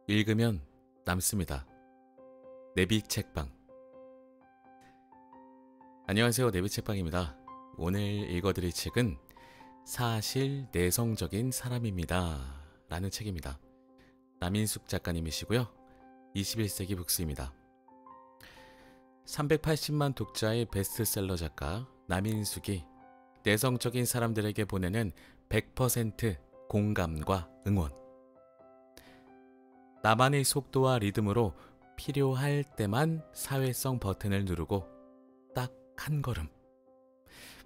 읽으면 남습니다. 내비 책방. 안녕하세요. 내비 책방입니다. 오늘 읽어드릴 책은 사실 내성적인 사람입니다 라는 책입니다. 남인숙 작가님이시고요. 21세기 북스입니다. 380만 독자의 베스트셀러 작가 남인숙이 내성적인 사람들에게 보내는 100% 공감과 응원. 나만의 속도와 리듬으로 필요할 때만 사회성 버튼을 누르고 딱 한 걸음.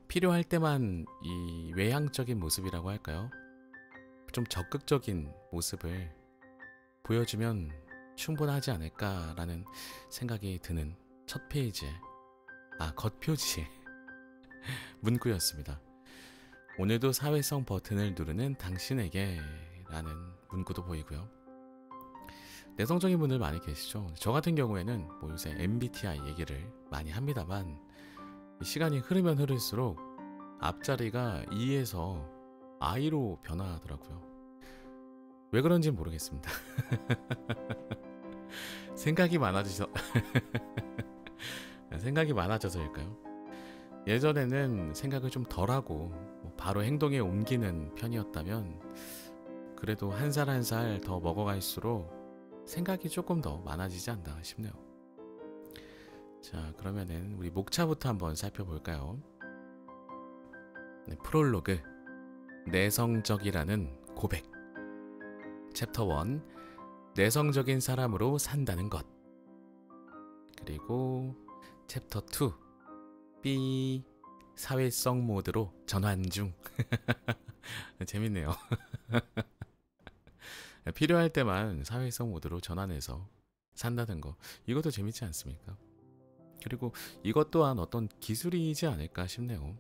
필요할 때만 이 외향적인 모습이라고 할까요? 좀 적극적인 모습을 보여주면 충분하지 않을까라는 생각이 드는 첫 페이지에, 겉표지에 문구였습니다. 오늘도 사회성 버튼을 누르는 당신에게 라는 문구도 보이고요. 내성적인 분들 많이 계시죠. 저 같은 경우에는 요새 MBTI 얘기를 많이 합니다만 시간이 흐르면 흐를수록 앞자리가 E에서 I로 변화하더라고요. 왜 그런지 모르겠습니다. 생각이 많아져서일까요? 예전에는 생각을 좀 덜하고 바로 행동에 옮기는 편이었다면 그래도 한 살 한 살 더 먹어갈수록 생각이 조금 더 많아지지 않나 싶네요. 자, 그러면은 우리 목차부터 한번 살펴볼까요? 네, 프롤로그 내성적이라는 고백. 챕터 1 내성적인 사람으로 산다는 것. 그리고 챕터 2 B 사회성 모드로 전환 중. 재밌네요. 필요할 때만 사회성 모드로 전환해서 산다는 거, 이것도 재밌지 않습니까? 그리고 이것 또한 어떤 기술이지 않을까 싶네요.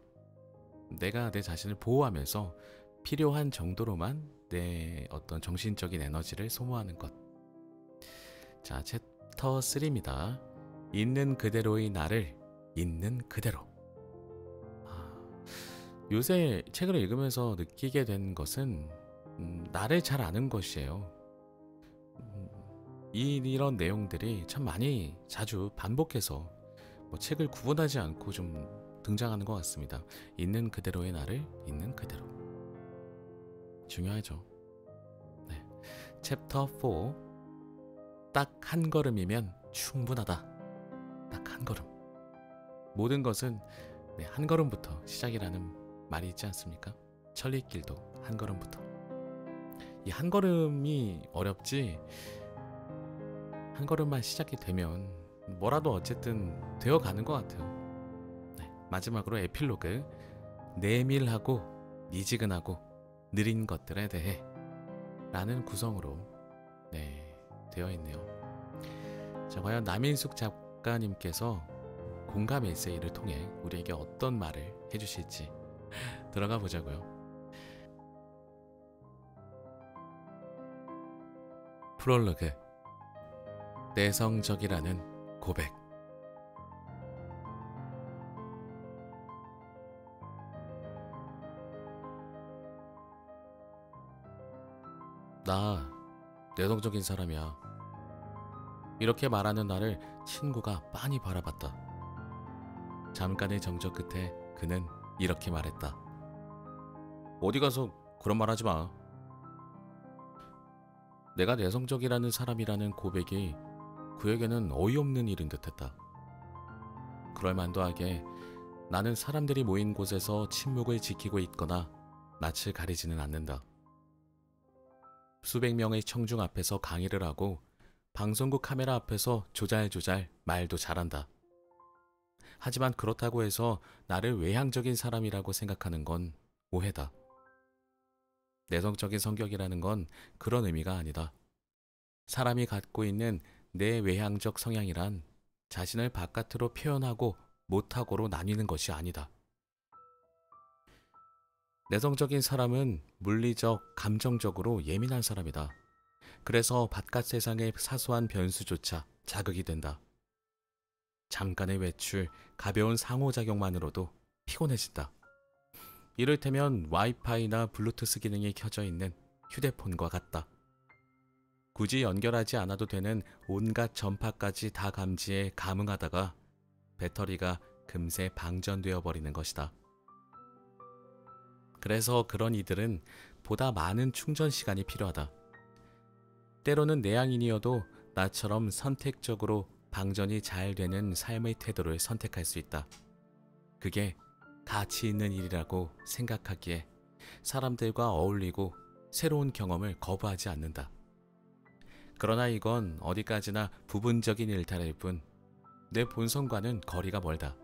내가 내 자신을 보호하면서 필요한 정도로만 내 어떤 정신적인 에너지를 소모하는 것. 자, 챕터 3입니다. 있는 그대로의 나를 있는 그대로. 요새 책을 읽으면서 느끼게 된 것은 나를 잘 아는 것이에요. 이런 내용들이 참 많이 자주 반복해서 책을 구분하지 않고 좀 등장하는 것 같습니다. 있는 그대로의 나를 있는 그대로. 중요하죠. 네. 챕터 4 딱 한 걸음이면 충분하다. 딱 한 걸음. 모든 것은 한 걸음부터 시작이라는 말이 있지 않습니까? 천리길도 한 걸음부터. 이 한 걸음이 어렵지, 한 걸음만 시작이 되면 뭐라도 어쨌든 되어가는 것 같아요. 네, 마지막으로 에필로그. 내밀하고 미지근하고 느린 것들에 대해 라는 구성으로 되어 있네요. 자, 과연 남인숙 작가님께서 공감 에세이를 통해 우리에게 어떤 말을 해주실지 들어가 보자고요. 프롤로그 내성적이라는 고백. 나 내성적인 사람이야. 이렇게 말하는 나를 친구가 빤히 바라봤다. 잠깐의 정적 끝에 그는 이렇게 말했다. 어디 가서 그런 말 하지 마. 내가 내성적이라는 사람이라는 고백이 그에게는 어이없는 일인 듯했다. 그럴만도 하게 나는 사람들이 모인 곳에서 침묵을 지키고 있거나 낯을 가리지는 않는다. 수백 명의 청중 앞에서 강의를 하고 방송국 카메라 앞에서 조잘조잘 말도 잘한다. 하지만 그렇다고 해서 나를 외향적인 사람이라고 생각하는 건 오해다. 내성적인 성격이라는 건 그런 의미가 아니다. 사람이 갖고 있는 내 외향적 성향이란 자신을 바깥으로 표현하고 못하고로 나뉘는 것이 아니다. 내성적인 사람은 물리적, 감정적으로 예민한 사람이다. 그래서 바깥 세상의 사소한 변수조차 자극이 된다. 잠깐의 외출, 가벼운 상호작용만으로도 피곤해진다. 이를테면 와이파이나 블루투스 기능이 켜져 있는 휴대폰과 같다. 굳이 연결하지 않아도 되는 온갖 전파까지 다 감지해 감응하다가 배터리가 금세 방전되어 버리는 것이다. 그래서 그런 이들은 보다 많은 충전 시간이 필요하다. 때로는 내향인이어도 나처럼 선택적으로 방전이 잘 되는 삶의 태도를 선택할 수 있다. 그게 가치 있는 일이라고 생각하기에 사람들과 어울리고 새로운 경험을 거부하지 않는다. 그러나 이건 어디까지나 부분적인 일탈일 뿐 내 본성과는 거리가 멀다.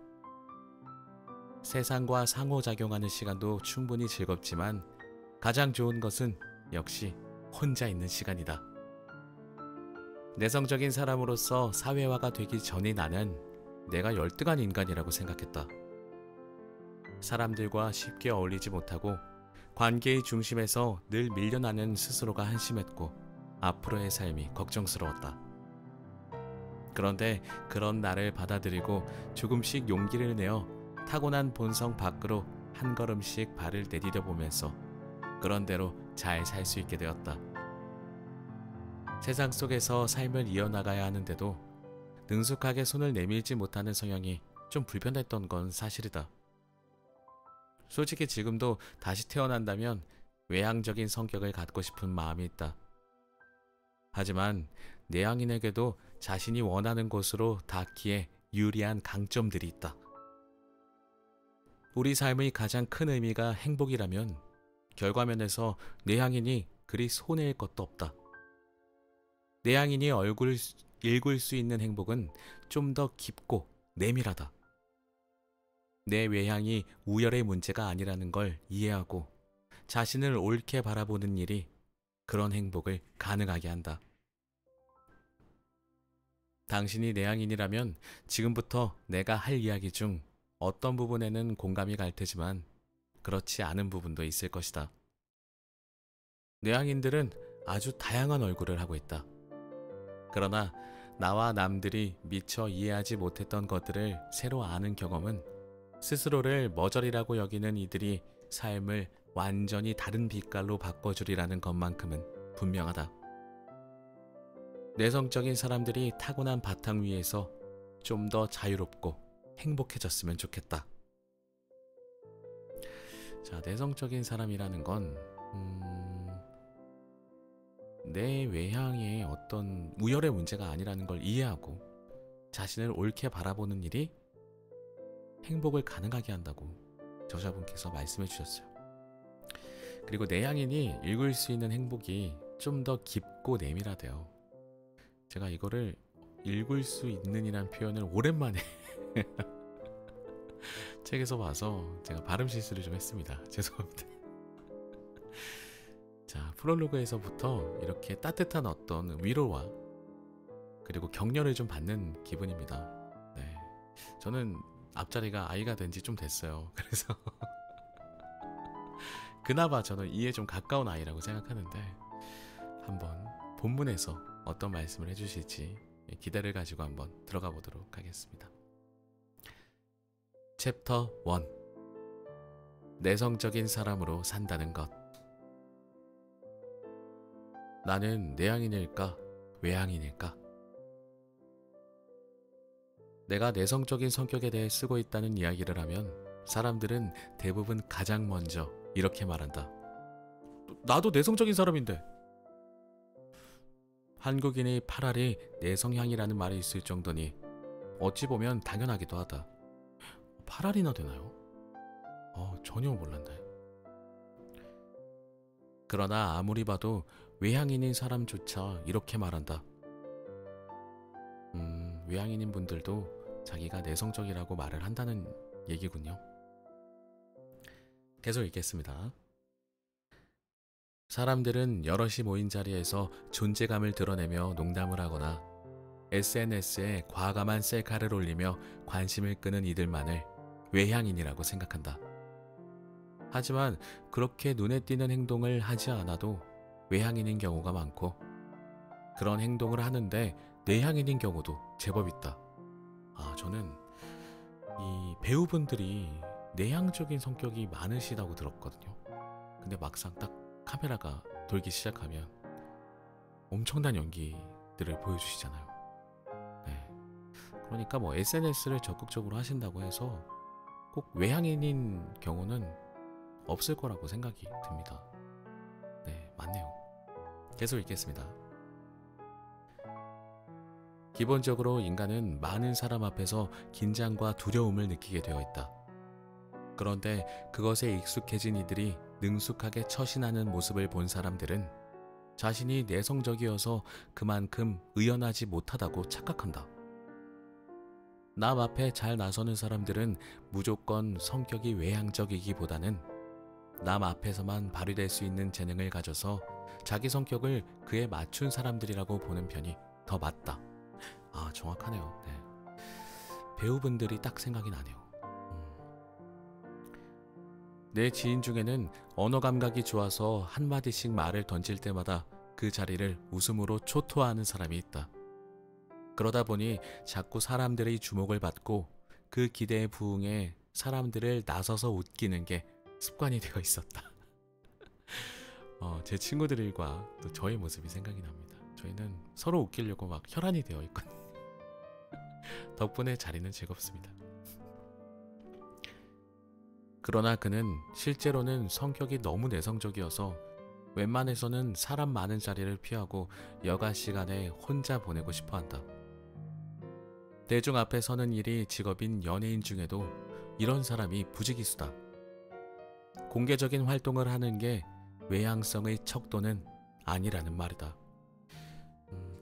세상과 상호작용하는 시간도 충분히 즐겁지만 가장 좋은 것은 역시 혼자 있는 시간이다. 내성적인 사람으로서 사회화가 되기 전에 나는 내가 열등한 인간이라고 생각했다. 사람들과 쉽게 어울리지 못하고 관계의 중심에서 늘 밀려나는 스스로가 한심했고 앞으로의 삶이 걱정스러웠다. 그런데 그런 나를 받아들이고 조금씩 용기를 내어 타고난 본성 밖으로 한 걸음씩 발을 내디뎌 보면서 그런 대로 잘 살 수 있게 되었다. 세상 속에서 삶을 이어나가야 하는데도 능숙하게 손을 내밀지 못하는 성향이 좀 불편했던 건 사실이다. 솔직히 지금도 다시 태어난다면 외향적인 성격을 갖고 싶은 마음이 있다. 하지만 내향인에게도 자신이 원하는 곳으로 닿기에 유리한 강점들이 있다. 우리 삶의 가장 큰 의미가 행복이라면 결과면에서 내향인이 그리 손해일 것도 없다. 내향인이 읽을 수 있는 행복은 좀 더 깊고 내밀하다. 내 외향이 우열의 문제가 아니라는 걸 이해하고 자신을 옳게 바라보는 일이 그런 행복을 가능하게 한다. 당신이 내향인이라면 지금부터 내가 할 이야기 중 어떤 부분에는 공감이 갈 테지만 그렇지 않은 부분도 있을 것이다. 내향인들은 아주 다양한 얼굴을 하고 있다. 그러나 나와 남들이 미처 이해하지 못했던 것들을 새로 아는 경험은 스스로를 머저리라고 여기는 이들이 삶을 완전히 다른 빛깔로 바꿔주리라는 것만큼은 분명하다. 내성적인 사람들이 타고난 바탕 위에서 좀 더 자유롭고 행복해졌으면 좋겠다. 자, 내성적인 사람이라는 건 내 외향의 어떤 우열의 문제가 아니라는 걸 이해하고 자신을 옳게 바라보는 일이 행복을 가능하게 한다고 저자분께서 말씀해 주셨어요. 그리고 내향인이 읽을 수 있는 행복이 좀 더 깊고 내밀하대요. 제가 이거를 읽을 수 있는 이란 표현을 오랜만에 책에서 봐서 제가 발음 실수를 좀 했습니다. 죄송합니다. 자, 프롤로그에서부터 이렇게 따뜻한 어떤 위로와 그리고 격려를 좀 받는 기분입니다. 네, 저는 앞자리가 아이가 된 지 좀 됐어요. 그래서 그나마 저는 이에 좀 가까운 아이라고 생각하는데 한번 본문에서 어떤 말씀을 해주실지 기대를 가지고 한번 들어가 보도록 하겠습니다. 챕터 1. 내성적인 사람으로 산다는 것. 나는 내향인일까? 외향인일까? 내가 내성적인 성격에 대해 쓰고 있다는 이야기를 하면 사람들은 대부분 가장 먼저 이렇게 말한다. 나도 내성적인 사람인데. 한국인의 8알이 내성향이라는 말이 있을 정도니 어찌 보면 당연하기도 하다. 8알이나 되나요? 전혀 몰랐네. 그러나 아무리 봐도 외향인인 사람조차 이렇게 말한다. 외향인인 분들도 자기가 내성적이라고 말을 한다는 얘기군요. 계속 읽겠습니다. 사람들은 여럿이 모인 자리에서 존재감을 드러내며 농담을 하거나 SNS에 과감한 셀카를 올리며 관심을 끄는 이들만을 외향인이라고 생각한다. 하지만 그렇게 눈에 띄는 행동을 하지 않아도 외향인인 경우가 많고 그런 행동을 하는데 내향인인 경우도 제법 있다. 저는 이 배우분들이 내향적인 성격이 많으시다고 들었거든요. 근데 막상 딱 카메라가 돌기 시작하면 엄청난 연기들을 보여주시잖아요. 네. 그러니까 뭐 SNS를 적극적으로 하신다고 해서 꼭 외향인인 경우는 없을 거라고 생각이 듭니다. 네, 맞네요. 계속 읽겠습니다. 기본적으로 인간은 많은 사람 앞에서 긴장과 두려움을 느끼게 되어 있다. 그런데 그것에 익숙해진 이들이 능숙하게 처신하는 모습을 본 사람들은 자신이 내성적이어서 그만큼 의연하지 못하다고 착각한다. 남 앞에 잘 나서는 사람들은 무조건 성격이 외향적이기보다는 남 앞에서만 발휘될 수 있는 재능을 가져서 자기 성격을 그에 맞춘 사람들이라고 보는 편이 더 맞다. 아, 정확하네요. 네. 배우분들이 딱 생각이 나네요. 내 지인 중에는 언어 감각이 좋아서 한마디씩 말을 던질 때마다 그 자리를 웃음으로 초토화하는 사람이 있다. 그러다 보니 자꾸 사람들의 주목을 받고 그 기대에 부응해 사람들을 나서서 웃기는 게 습관이 되어 있었다. 제 친구들과 또 저의 모습이 생각이 납니다. 저희는 서로 웃기려고 막 혈안이 되어 있거든요. 덕분에 자리는 즐겁습니다. 그러나 그는 실제로는 성격이 너무 내성적이어서 웬만해서는 사람 많은 자리를 피하고 여가 시간에 혼자 보내고 싶어 한다. 대중 앞에 서는 일이 직업인 연예인 중에도 이런 사람이 부지기수다. 공개적인 활동을 하는 게 외향성의 척도는 아니라는 말이다.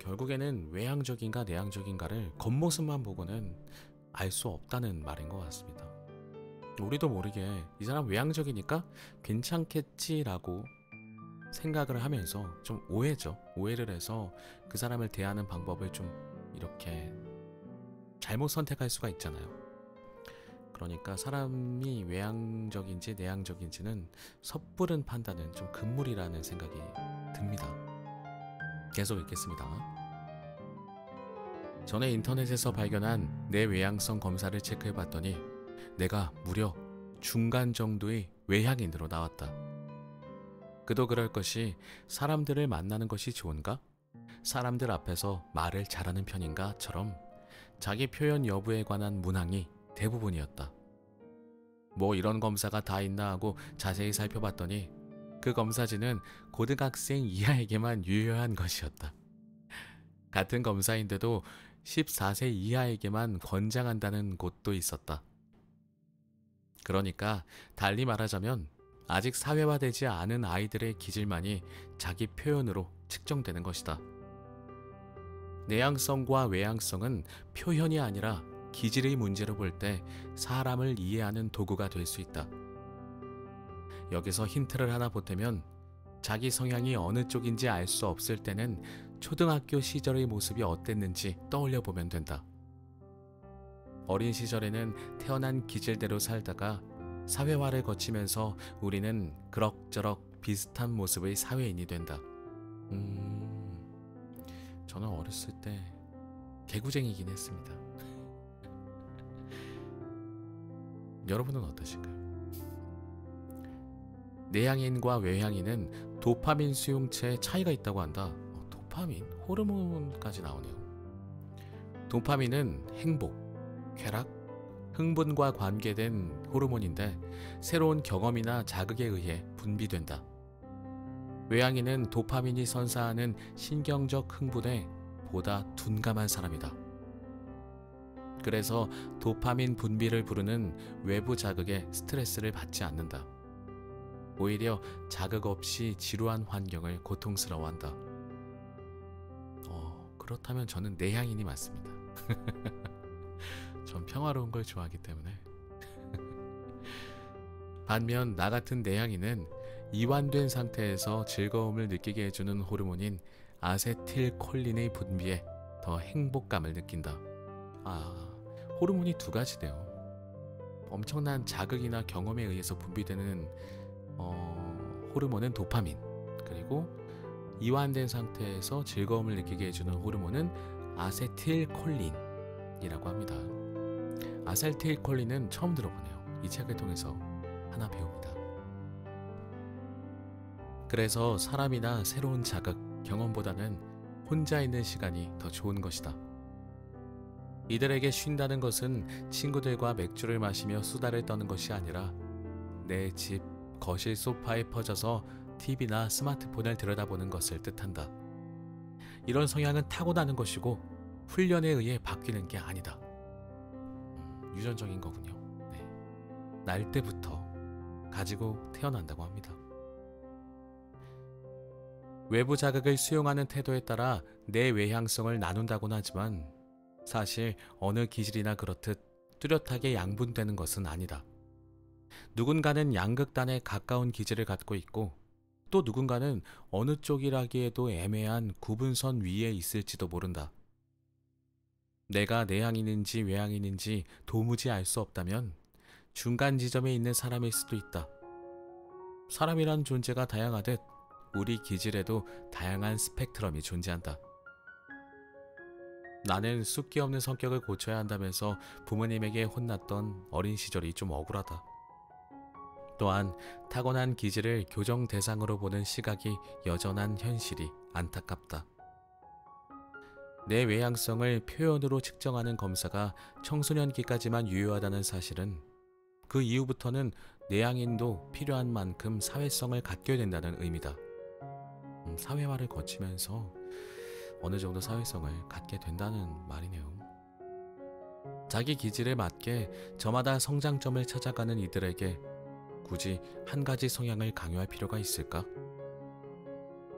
결국에는 외향적인가 내향적인가를 겉모습만 보고는 알 수 없다는 말인 것 같습니다. 우리도 모르게 이 사람 외향적이니까 괜찮겠지라고 생각을 하면서 좀 오해를 해서 그 사람을 대하는 방법을 좀 이렇게 잘못 선택할 수가 있잖아요. 그러니까 사람이 외향적인지 내향적인지는 섣부른 판단은 좀 금물이라는 생각이 듭니다. 계속 읽겠습니다. 전에 인터넷에서 발견한 내 외향성 검사를 체크해봤더니 내가 무려 중간 정도의 외향인으로 나왔다. 그도 그럴 것이 사람들을 만나는 것이 좋은가? 사람들 앞에서 말을 잘하는 편인가?처럼 자기 표현 여부에 관한 문항이 대부분이었다. 뭐 이런 검사가 다 있나 하고 자세히 살펴봤더니 그 검사지는 고등학생 이하에게만 유효한 것이었다. 같은 검사인데도 14세 이하에게만 권장한다는 곳도 있었다. 그러니까 달리 말하자면 아직 사회화되지 않은 아이들의 기질만이 자기 표현으로 측정되는 것이다. 내향성과 외향성은 표현이 아니라 기질의 문제로 볼 때 사람을 이해하는 도구가 될 수 있다. 여기서 힌트를 하나 보태면 자기 성향이 어느 쪽인지 알 수 없을 때는 초등학교 시절의 모습이 어땠는지 떠올려 보면 된다. 어린 시절에는 태어난 기질대로 살다가 사회화를 거치면서 우리는 그럭저럭 비슷한 모습의 사회인이 된다. 저는 어렸을 때 개구쟁이긴 했습니다. 여러분은 어떠신가요? 내향인과 외향인은 도파민 수용체에 차이가 있다고 한다. 도파민? 호르몬까지 나오네요. 도파민은 행복, 쾌락, 흥분과 관계된 호르몬인데 새로운 경험이나 자극에 의해 분비된다. 외향인은 도파민이 선사하는 신경적 흥분에 보다 둔감한 사람이다. 그래서 도파민 분비를 부르는 외부 자극에 스트레스를 받지 않는다. 오히려 자극 없이 지루한 환경을 고통스러워한다. 그렇다면 저는 내향인이 맞습니다. 전 평화로운 걸 좋아하기 때문에. 반면 나 같은 내향인은 이완된 상태에서 즐거움을 느끼게 해주는 호르몬인 아세틸콜린의 분비에 더 행복감을 느낀다. 호르몬이 두 가지네요. 엄청난 자극이나 경험에 의해서 분비되는 호르몬은 도파민, 그리고 이완된 상태에서 즐거움을 느끼게 해주는 호르몬은 아세틸콜린이라고 합니다. 아세틸콜린은 처음 들어보네요. 이 책을 통해서 하나 배웁니다. 그래서 사람이나 새로운 자극, 경험보다는 혼자 있는 시간이 더 좋은 것이다. 이들에게 쉰다는 것은 친구들과 맥주를 마시며 수다를 떠는 것이 아니라 내 집 거실 소파에 퍼져서 TV나 스마트폰을 들여다보는 것을 뜻한다. 이런 성향은 타고나는 것이고 훈련에 의해 바뀌는 게 아니다. 유전적인 거군요. 네. 날 때부터 가지고 태어난다고 합니다. 외부 자극을 수용하는 태도에 따라 내 외향성을 나눈다고는 하지만 사실 어느 기질이나 그렇듯 뚜렷하게 양분되는 것은 아니다. 누군가는 양극단에 가까운 기질을 갖고 있고 또 누군가는 어느 쪽이라기에도 애매한 구분선 위에 있을지도 모른다. 내가 내향인인지 외향인인지 도무지 알 수 없다면 중간 지점에 있는 사람일 수도 있다. 사람이란 존재가 다양하듯 우리 기질에도 다양한 스펙트럼이 존재한다. 나는 숫기 없는 성격을 고쳐야 한다면서 부모님에게 혼났던 어린 시절이 좀 억울하다. 또한 타고난 기질을 교정 대상으로 보는 시각이 여전한 현실이 안타깝다. 내 외향성을 표현으로 측정하는 검사가 청소년기까지만 유효하다는 사실은 그 이후부터는 내향인도 필요한 만큼 사회성을 갖게 된다는 의미다. 사회화를 거치면서 어느 정도 사회성을 갖게 된다는 말이네요. 자기 기질에 맞게 저마다 성장점을 찾아가는 이들에게 굳이 한 가지 성향을 강요할 필요가 있을까?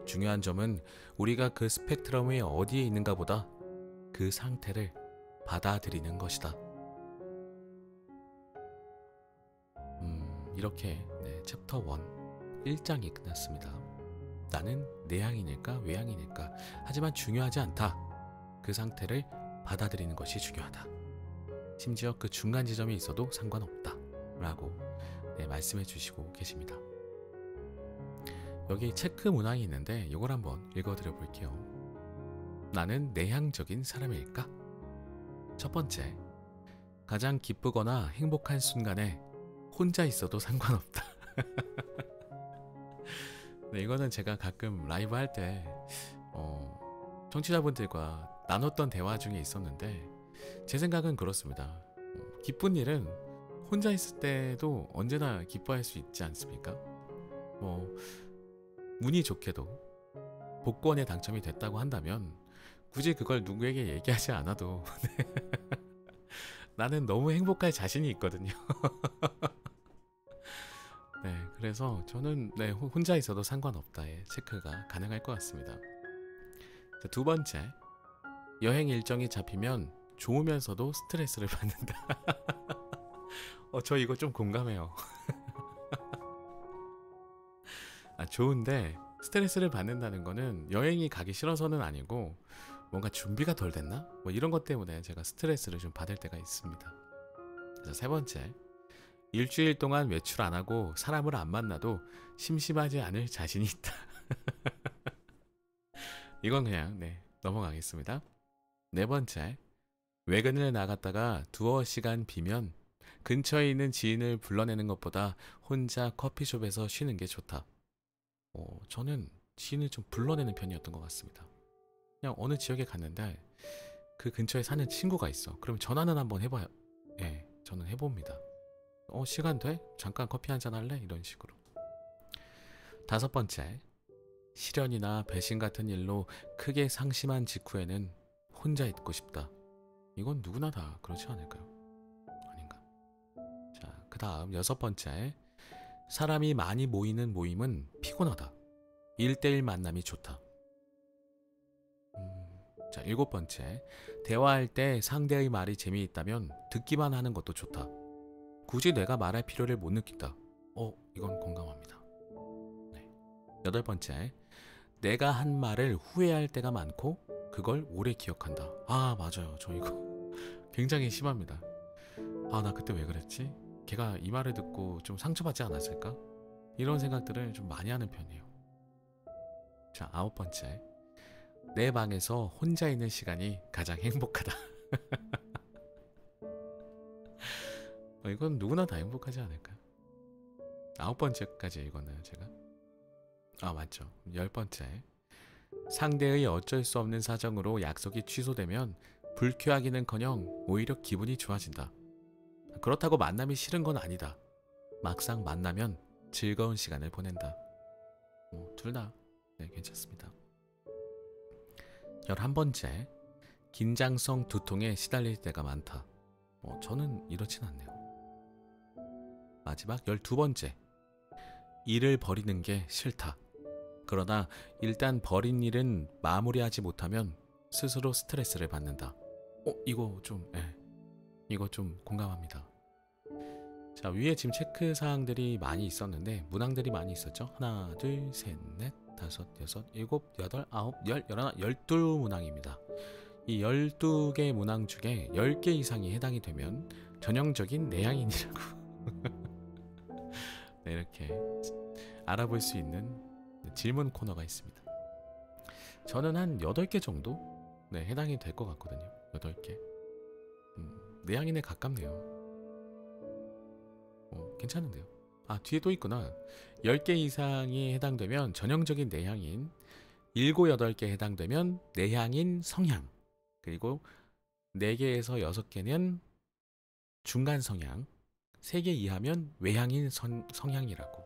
중요한 점은 우리가 그 스펙트럼의 어디에 있는가 보다 그 상태를 받아들이는 것이다. 이렇게 챕터 1 1장이 끝났습니다. 나는 내향인일까 외향인일까? 하지만 중요하지 않다. 그 상태를 받아들이는 것이 중요하다. 심지어 그 중간 지점이 있어도 상관없다. 라고 말씀해 주시고 계십니다. 여기 체크 문항이 있는데 이걸 한번 읽어드려 볼게요. 나는 내향적인 사람일까? 첫 번째, 가장 기쁘거나 행복한 순간에 혼자 있어도 상관없다. 네, 이거는 제가 가끔 라이브 할 때 청취자분들과 나눴던 대화 중에 있었는데 제 생각은 그렇습니다. 기쁜 일은 혼자 있을 때도 언제나 기뻐할 수 있지 않습니까? 운이 좋게도 복권에 당첨이 됐다고 한다면 굳이 그걸 누구에게 얘기하지 않아도 나는 너무 행복할 자신이 있거든요. 네, 그래서 저는 혼자 있어도 상관없다에 체크가 가능할 것 같습니다. 자, 두 번째, 여행 일정이 잡히면 좋으면서도 스트레스를 받는다. 저 이거 좀 공감해요. 좋은데 스트레스를 받는다는 거는 여행이 가기 싫어서는 아니고 뭔가 준비가 덜 됐나? 이런 것 때문에 제가 스트레스를 좀 받을 때가 있습니다. 그래서 세 번째, 일주일 동안 외출 안 하고 사람을 안 만나도 심심하지 않을 자신이 있다. 이건 그냥 넘어가겠습니다. 네 번째, 외근을 나갔다가 두어 시간 비면 근처에 있는 지인을 불러내는 것보다 혼자 커피숍에서 쉬는 게 좋다. 저는 지인을 좀 불러내는 편이었던 것 같습니다. 그냥 어느 지역에 갔는데 그 근처에 사는 친구가 있어. 그럼 전화는 한번 해봐요. 예, 저는 해봅니다. 시간 돼? 잠깐 커피 한잔 할래? 이런 식으로. 다섯 번째, 시련이나 배신 같은 일로 크게 상심한 직후에는 혼자 있고 싶다. 이건 누구나 다 그렇지 않을까요? 아닌가? 자, 그 다음 여섯 번째, 사람이 많이 모이는 모임은 피곤하다. 1대1 만남이 좋다. 자, 일곱 번째, 대화할 때 상대의 말이 재미있다면 듣기만 하는 것도 좋다. 굳이 내가 말할 필요를 못 느낀다. 이건 공감합니다. 네. 여덟 번째, 내가 한 말을 후회할 때가 많고 그걸 오래 기억한다. 맞아요. 저 이거 굉장히 심합니다. 나 그때 왜 그랬지? 걔가 이 말을 듣고 좀 상처받지 않았을까? 이런 생각들을 좀 많이 하는 편이에요. 자, 아홉 번째, 내 방에서 혼자 있는 시간이 가장 행복하다. 이건 누구나 다 행복하지 않을까요? 아홉 번째까지 이거는 제가 맞죠. 열 번째, 상대의 어쩔 수 없는 사정으로 약속이 취소되면 불쾌하기는커녕 오히려 기분이 좋아진다. 그렇다고 만남이 싫은 건 아니다. 막상 만나면 즐거운 시간을 보낸다. 둘 다 괜찮습니다. 11번째, 긴장성 두통에 시달릴 때가 많다. 저는 이렇진 않네요. 마지막 12번째, 일을 버리는 게 싫다. 그러나 일단 버린 일은 마무리하지 못하면 스스로 스트레스를 받는다. 이거 좀 공감합니다. 자, 위에 지금 체크 사항들이 많이 있었는데 문항들이 많이 있었죠. 하나, 둘, 셋, 넷, 다섯, 여섯, 일곱, 여덟, 아홉, 열, 열하나, 12문항입니다. 이 12개 문항 중에 10개 이상이 해당이 되면 전형적인 내향인이라고 네, 이렇게 알아볼 수 있는 질문 코너가 있습니다. 저는 한 8개 정도 해당이 될 것 같거든요. 8개. 내향인에 가깝네요. 괜찮은데요. 뒤에 또 있구나. 10개 이상이 해당되면 전형적인 내향인, 7, 8개 해당되면 내향인 성향, 그리고 4개에서 6개는 중간 성향, 3개 이하면 외향인 성향이라고.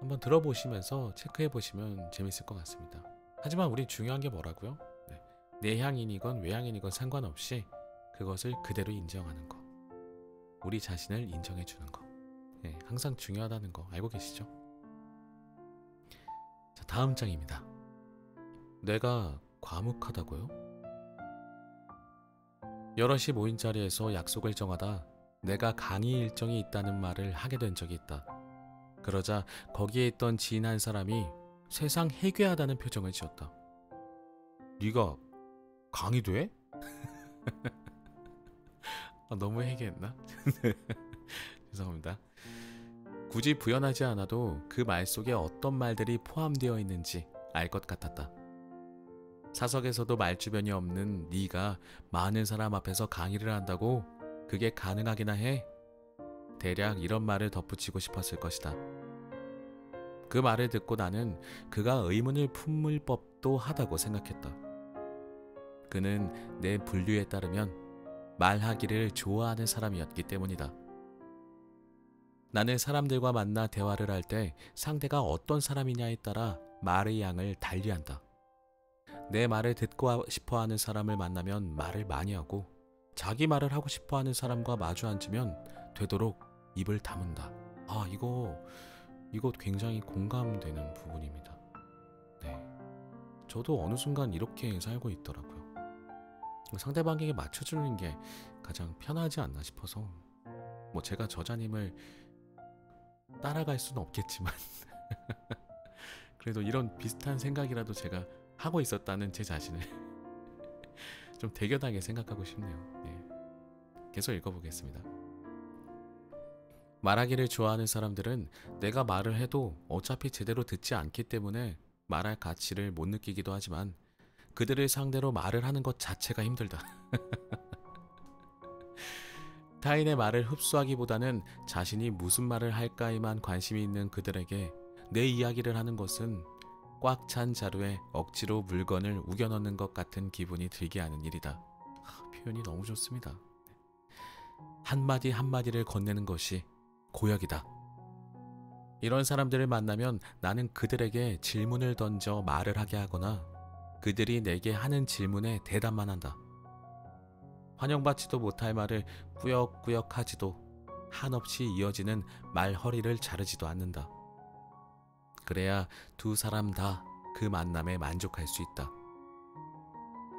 한번 들어보시면서 체크해 보시면 재밌을 것 같습니다. 하지만 우리 중요한 게 뭐라고요? 내향인이건 외향인이건 상관없이 그것을 그대로 인정하는 거. 우리 자신을 인정해 주는 거. 항상 중요하다는 거 알고 계시죠? 자, 다음 장입니다. 내가 과묵하다고요? 여럿이 모인 자리에서 약속을 정하다 내가 강의 일정이 있다는 말을 하게 된 적이 있다. 그러자 거기에 있던 지인 한 사람이 세상 해괴하다는 표정을 지었다. 네가 강의도 해? 너무 해괴했나? 죄송합니다. 굳이 부연하지 않아도 그 말 속에 어떤 말들이 포함되어 있는지 알 것 같았다. 사석에서도 말주변이 없는 네가 많은 사람 앞에서 강의를 한다고 그게 가능하기나 해? 대략 이런 말을 덧붙이고 싶었을 것이다. 그 말을 듣고 나는 그가 의문을 품을 법도 하다고 생각했다. 그는 내 분류에 따르면 말하기를 좋아하는 사람이었기 때문이다. 나는 사람들과 만나 대화를 할 때 상대가 어떤 사람이냐에 따라 말의 양을 달리한다. 내 말을 듣고 싶어하는 사람을 만나면 말을 많이 하고 자기 말을 하고 싶어하는 사람과 마주 앉으면 되도록 입을 다문다. 이거 굉장히 공감되는 부분입니다. 저도 어느 순간 이렇게 살고 있더라고요. 상대방에게 맞춰주는 게 가장 편하지 않나 싶어서 제가 저자님을 따라갈 수는 없겠지만 그래도 이런 비슷한 생각이라도 제가 하고 있었다는 제 자신을 좀 대견하게 생각하고 싶네요. 계속 읽어보겠습니다. 말하기를 좋아하는 사람들은 내가 말을 해도 어차피 제대로 듣지 않기 때문에 말할 가치를 못 느끼기도 하지만 그들을 상대로 말을 하는 것 자체가 힘들다. 타인의 말을 흡수하기보다는 자신이 무슨 말을 할까에만 관심이 있는 그들에게 내 이야기를 하는 것은 꽉 찬 자루에 억지로 물건을 우겨 넣는 것 같은 기분이 들게 하는 일이다. 표현이 너무 좋습니다. 한마디 한마디를 건네는 것이 고역이다. 이런 사람들을 만나면 나는 그들에게 질문을 던져 말을 하게 하거나 그들이 내게 하는 질문에 대답만 한다. 환영받지도 못할 말을 꾸역꾸역 하지도 한없이 이어지는 말허리를 자르지도 않는다. 그래야 두 사람 다 그 만남에 만족할 수 있다.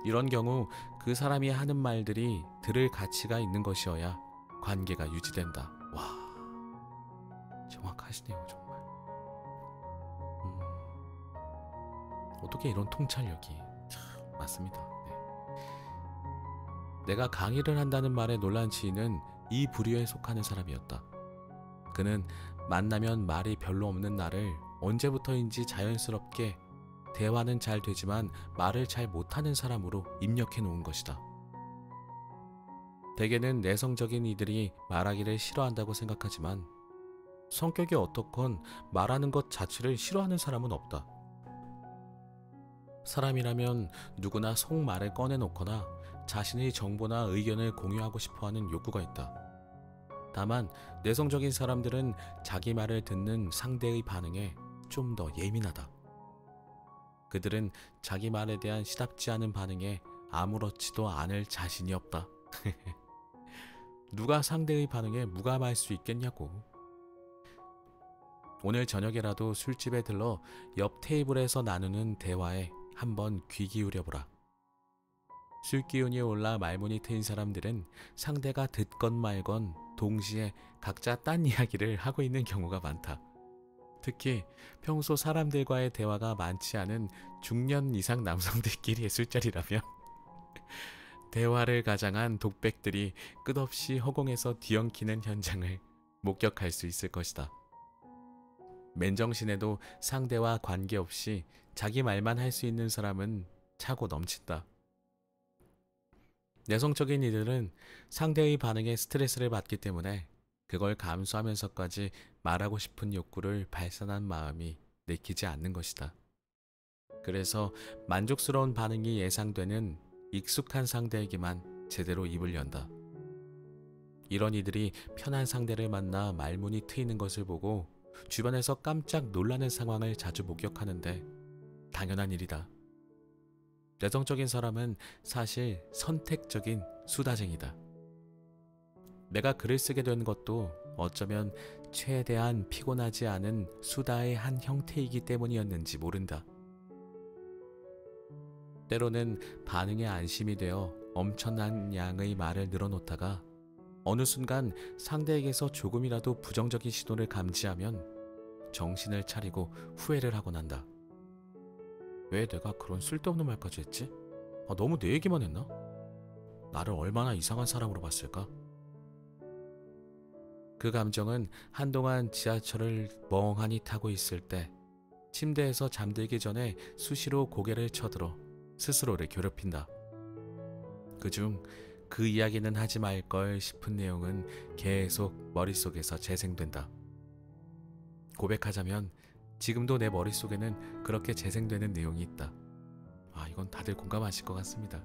이런 경우 그 사람이 하는 말들이 들을 가치가 있는 것이어야 관계가 유지된다. 와, 정확하시네요 정말. 어떻게 이런 통찰력이 맞습니다. 내가 강의를 한다는 말에 놀란 지인은 이 부류에 속하는 사람이었다. 그는 만나면 말이 별로 없는 나를 언제부터인지 자연스럽게 대화는 잘 되지만 말을 잘 못하는 사람으로 입력해 놓은 것이다. 대개는 내성적인 이들이 말하기를 싫어한다고 생각하지만 성격이 어떻건 말하는 것 자체를 싫어하는 사람은 없다. 사람이라면 누구나 속말을 꺼내놓거나 자신의 정보나 의견을 공유하고 싶어하는 욕구가 있다. 다만 내성적인 사람들은 자기 말을 듣는 상대의 반응에 좀 더 예민하다. 그들은 자기 말에 대한 시답지 않은 반응에 아무렇지도 않을 자신이 없다. 누가 상대의 반응에 무감할 수 있겠냐고. 오늘 저녁에라도 술집에 들러 옆 테이블에서 나누는 대화에 한번 귀 기울여보라. 술 기운이 올라 말문이 트인 사람들은 상대가 듣건 말건 동시에 각자 딴 이야기를 하고 있는 경우가 많다. 특히 평소 사람들과의 대화가 많지 않은 중년 이상 남성들끼리의 술자리라면 대화를 가장한 독백들이 끝없이 허공에서 뒤엉키는 현장을 목격할 수 있을 것이다. 맨정신에도 상대와 관계없이 자기 말만 할 수 있는 사람은 차고 넘친다. 내성적인 이들은 상대의 반응에 스트레스를 받기 때문에 그걸 감수하면서까지 말하고 싶은 욕구를 발산한 마음이 내키지 않는 것이다. 그래서 만족스러운 반응이 예상되는 익숙한 상대에게만 제대로 입을 연다. 이런 이들이 편한 상대를 만나 말문이 트이는 것을 보고 주변에서 깜짝 놀라는 상황을 자주 목격하는데 당연한 일이다. 내성적인 사람은 사실 선택적인 수다쟁이다. 내가 글을 쓰게 된 것도 어쩌면 최대한 피곤하지 않은 수다의 한 형태이기 때문이었는지 모른다. 때로는 반응에 안심이 되어 엄청난 양의 말을 늘어놓다가 어느 순간 상대에게서 조금이라도 부정적인 시도를 감지하면 정신을 차리고 후회를 하곤 한다. 왜 내가 그런 쓸데없는 말까지 했지? 너무 내 얘기만 했나? 나를 얼마나 이상한 사람으로 봤을까? 그 감정은 한동안 지하철을 멍하니 타고 있을 때 침대에서 잠들기 전에 수시로 고개를 쳐들어 스스로를 괴롭힌다. 그중 그 이야기는 하지 말걸 싶은 내용은 계속 머릿속에서 재생된다. 고백하자면 지금도 내 머릿속에는 그렇게 재생되는 내용이 있다. 이건 다들 공감하실 것 같습니다.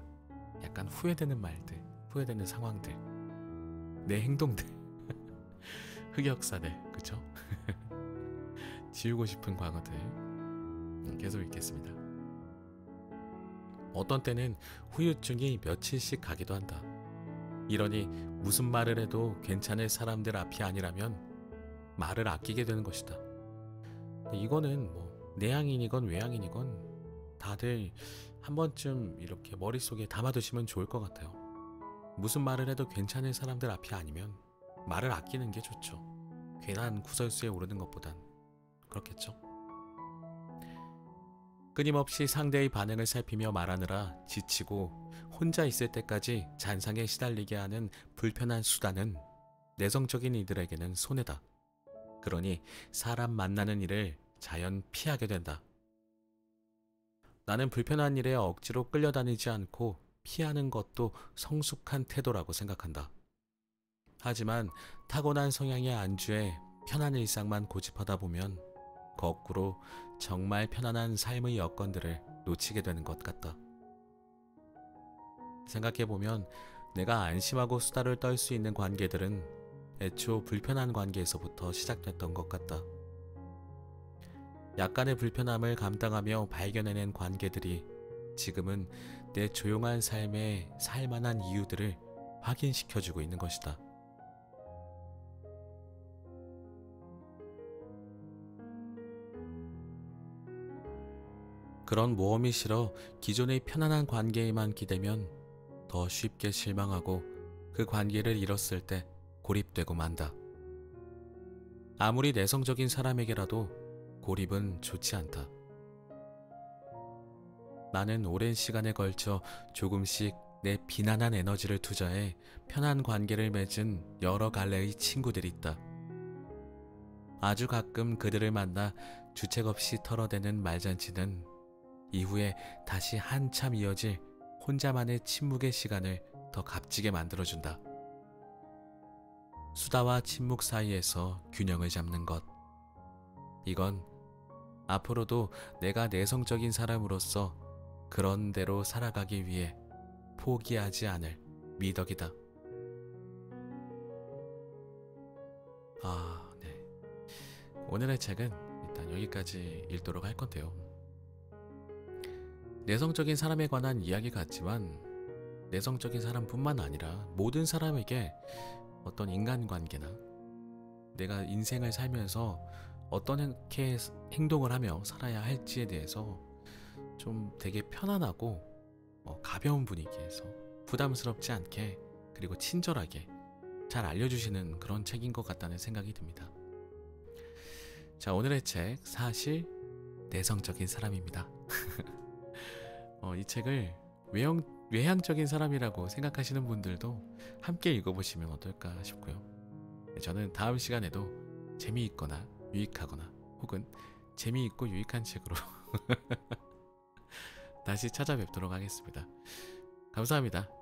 약간 후회되는 말들, 후회되는 상황들, 내 행동들, 흑역사들, 그쵸? 지우고 싶은 과거들 계속 읽겠습니다. 어떤 때는 후유증이 며칠씩 가기도 한다. 이러니 무슨 말을 해도 괜찮을 사람들 앞이 아니라면 말을 아끼게 되는 것이다. 이거는 내향인이건 외향인이건 다들 한 번쯤 이렇게 머릿속에 담아두시면 좋을 것 같아요. 무슨 말을 해도 괜찮을 사람들 앞이 아니면 말을 아끼는 게 좋죠. 괜한 구설수에 오르는 것보단 그렇겠죠. 끊임없이 상대의 반응을 살피며 말하느라 지치고 혼자 있을 때까지 잔상에 시달리게 하는 불편한 수다는 내성적인 이들에게는 손해다. 그러니 사람 만나는 일을 자연 피하게 된다. 나는 불편한 일에 억지로 끌려다니지 않고 피하는 것도 성숙한 태도라고 생각한다. 하지만 타고난 성향의 안주에 편한 일상만 고집하다 보면 거꾸로 정말 편안한 삶의 여건들을 놓치게 되는 것 같다. 생각해보면 내가 안심하고 수다를 떨 수 있는 관계들은 애초 불편한 관계에서부터 시작됐던 것 같다. 약간의 불편함을 감당하며 발견해낸 관계들이 지금은 내 조용한 삶에 살만한 이유들을 확인시켜주고 있는 것이다. 그런 모험이 싫어 기존의 편안한 관계에만 기대면 더 쉽게 실망하고 그 관계를 잃었을 때 고립되고 만다. 아무리 내성적인 사람에게라도 고립은 좋지 않다. 나는 오랜 시간에 걸쳐 조금씩 내 비난한 에너지를 투자해 편한 관계를 맺은 여러 갈래의 친구들이 있다. 아주 가끔 그들을 만나 주책 없이 털어대는 말잔치는 이후에 다시 한참 이어질 혼자만의 침묵의 시간을 더 값지게 만들어준다. 수다와 침묵 사이에서 균형을 잡는 것. 이건 앞으로도 내가 내성적인 사람으로서 그런 대로 살아가기 위해 포기하지 않을 미덕이다. 네. 오늘의 책은 일단 여기까지 읽도록 할 건데요. 내성적인 사람에 관한 이야기 같지만 내성적인 사람뿐만 아니라 모든 사람에게 어떤 인간관계나 내가 인생을 살면서 어떻게 행동을 하며 살아야 할지에 대해서 좀 되게 편안하고 가벼운 분위기에서 부담스럽지 않게 그리고 친절하게 잘 알려주시는 그런 책인 것 같다는 생각이 듭니다. 자, 오늘의 책 사실 내성적인 사람입니다. 이 책을 외향적인 사람이라고 생각하시는 분들도 함께 읽어보시면 어떨까 싶고요. 저는 다음 시간에도 재미있거나 유익하거나 혹은 재미있고 유익한 책으로 다시 찾아뵙도록 하겠습니다. 감사합니다.